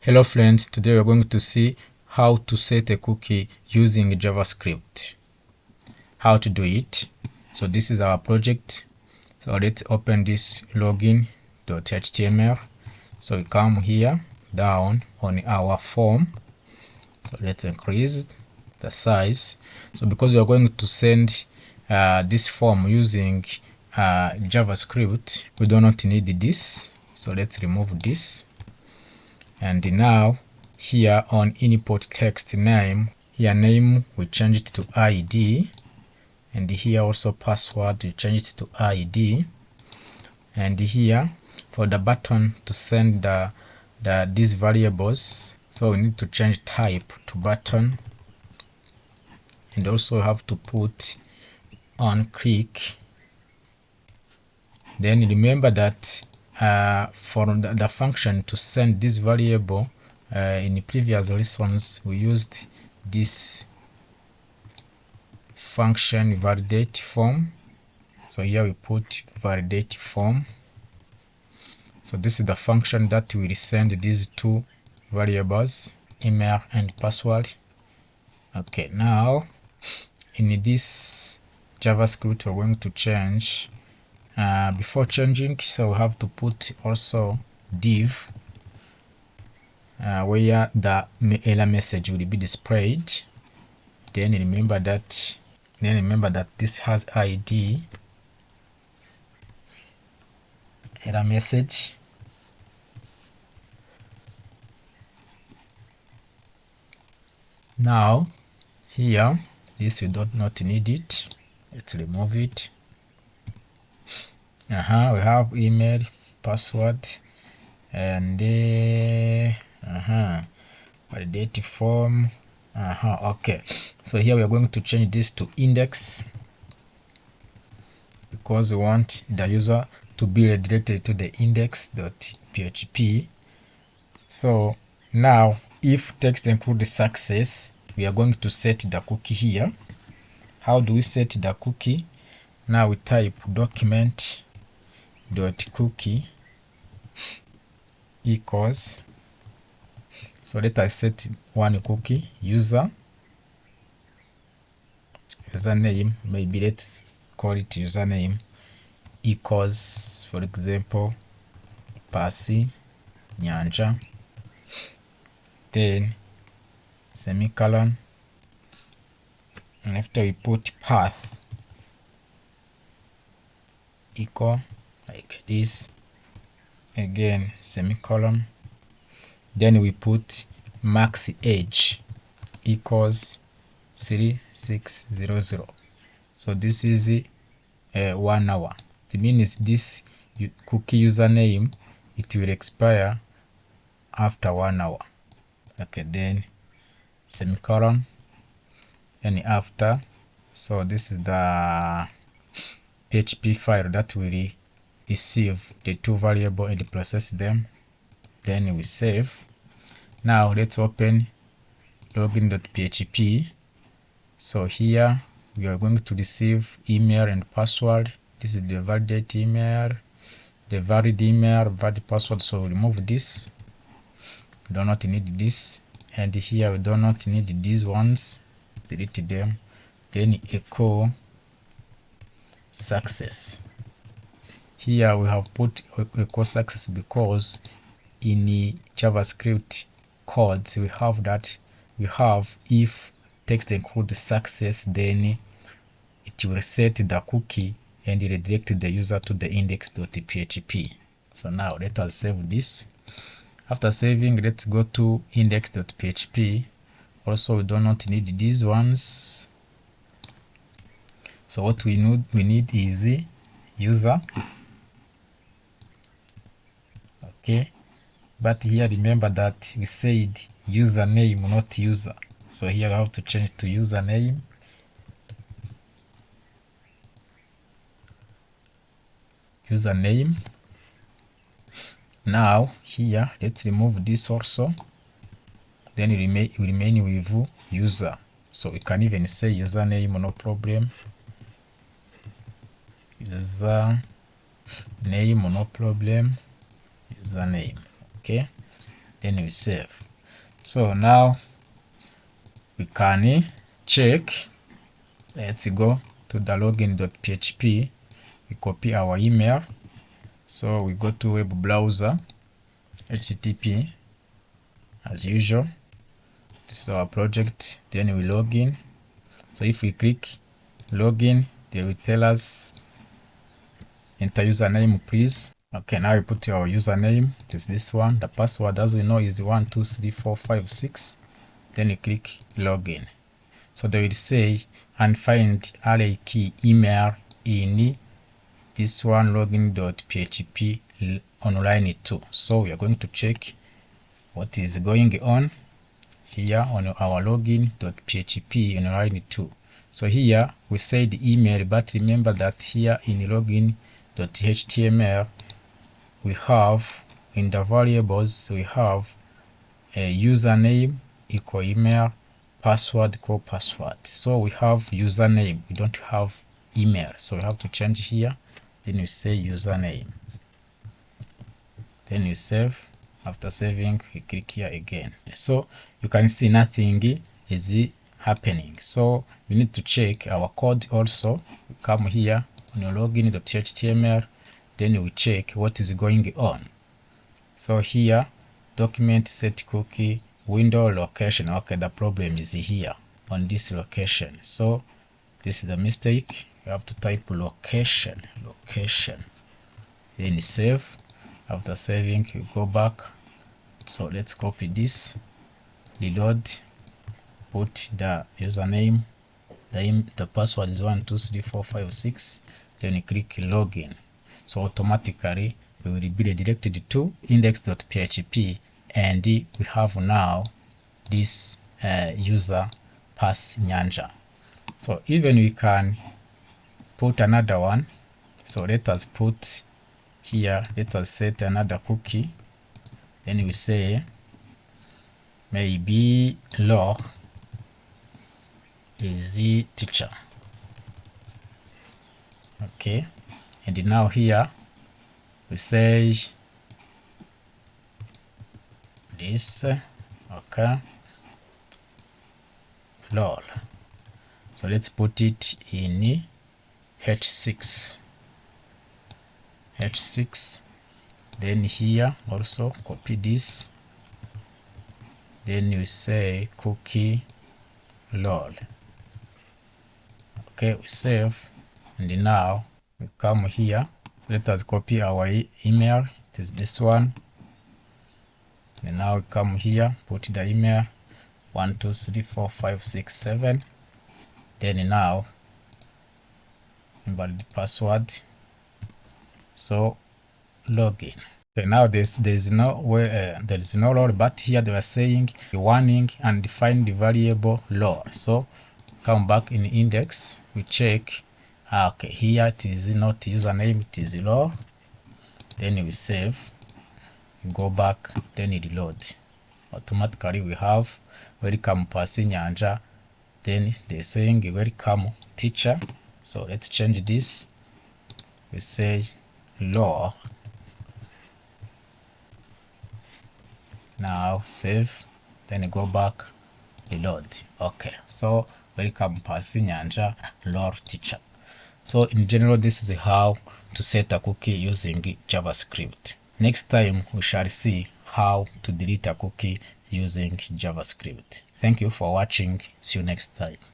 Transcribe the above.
Hello friends, today we're going to see how to set a cookie using JavaScript. How to do it. So this is our project. So let's open this login.html. So we come here down on our form. So let's increase the size. So because we are going to send this form using JavaScript, we do not need this. So let's remove this. And now here on input text name, here name we change it to ID, and here also password we change it to ID, and here for the button to send these variables, so we need to change type to button, and also have to put on click. Then remember that for the function to send this variable, in the previous lessons we used this function validate form. So here we put validate form. So this is the function that will send these two variables, email and password. Okay, now in this JavaScript we're going to change. Before changing, so we have to put also div where the error message will be displayed. Then remember that this has ID error message. Now here this we do not need it. Let's remove it. We have email, password, and validate form. Okay, so here we are going to change this to index because we want the user to be redirected to the index.php. So now if text includes success, we are going to set the cookie here. How do we set the cookie? Now we type document.cookie equals, so let us set one cookie, username, maybe let's call it username, equals, for example, Pasi Nyanja, then semicolon, and after we put path equal like this, again semicolon, then we put max age equals 3600. so this is 1 hour. It means this cookie username, it will expire after 1 hour. Okay, then semicolon, and after, so this is the PHP file that will receive the two variables and process them. Then we save. Now let's open login.php. So here we are going to receive email and password. This is the validate email, the valid email, valid password. So we remove this. We do not need this, and here we do not need these ones. Delete them. Then echo success. Here we have put echo success because in the JavaScript codes we have if text includes success, then it will set the cookie and redirect the user to the index.php. So now let us save this. After saving, let's go to index.php. Also we do not need these ones. So what we need is user. Okay, but here remember that we said username, not user. So here I have to change to username. Username. Now here let's remove this also. Then we remain with user. So we can even say username, no problem. User name, no problem. Username. Okay, then we save. So now we can check. Let's go to the login.php. We copy our email. So we go to web browser, HTTP as usual. This is our project. Then we log in. So if we click login, they will tell us enter username please. Okay, now we put our username. It is this one. The password, as we know, is 123456. Then you click login. So they will say and find array key email in this one login.php on line 2. So we are going to check what is going on here on our login.php in line 2. So here we said email, but remember that here in login.html we have in the variables we have a username equal email, password equal password. So we have username, we don't have email, so we have to change here. Then you say username, then you save. After saving, we click here again. So you can see nothing is happening. So we need to check our code also. We come here on your login.html, then we check what is going on. So here document set cookie window location. Okay, the problem is here on this location. So this is the mistake. You have to type location, then save. After saving, you go back. So let's copy this, reload, put the username, the password is 123456, then you click login. So automatically we will be redirected to index.php, and we have now this user pass Nyanja. So even we can put another one. So let us put here, let us set another cookie. Then we say maybe log is the teacher. Okay, and now here we say this, okay, lol. So let's put it in h6. Then here also copy this, then you say cookie lol. Okay, we save, and now we come here. So let us copy our email. It is this one. And now we come here, put the email 12345667. Then now invalid password. So login. Okay, now there is no lol, but here they are saying warning and define the variable lol. So come back in index, we check. Okay, here it is not username, it is lol. Then we save, go back, then reload. Automatically we have welcome pass Nyanja. Then they're saying welcome teacher. So let's change this. We say lol. Now save, then go back, reload. Okay, so welcome pass Nyanja lol teacher. So in general, this is how to set a cookie using JavaScript. Next time we shall see how to delete a cookie using JavaScript. Thank you for watching. See you next time.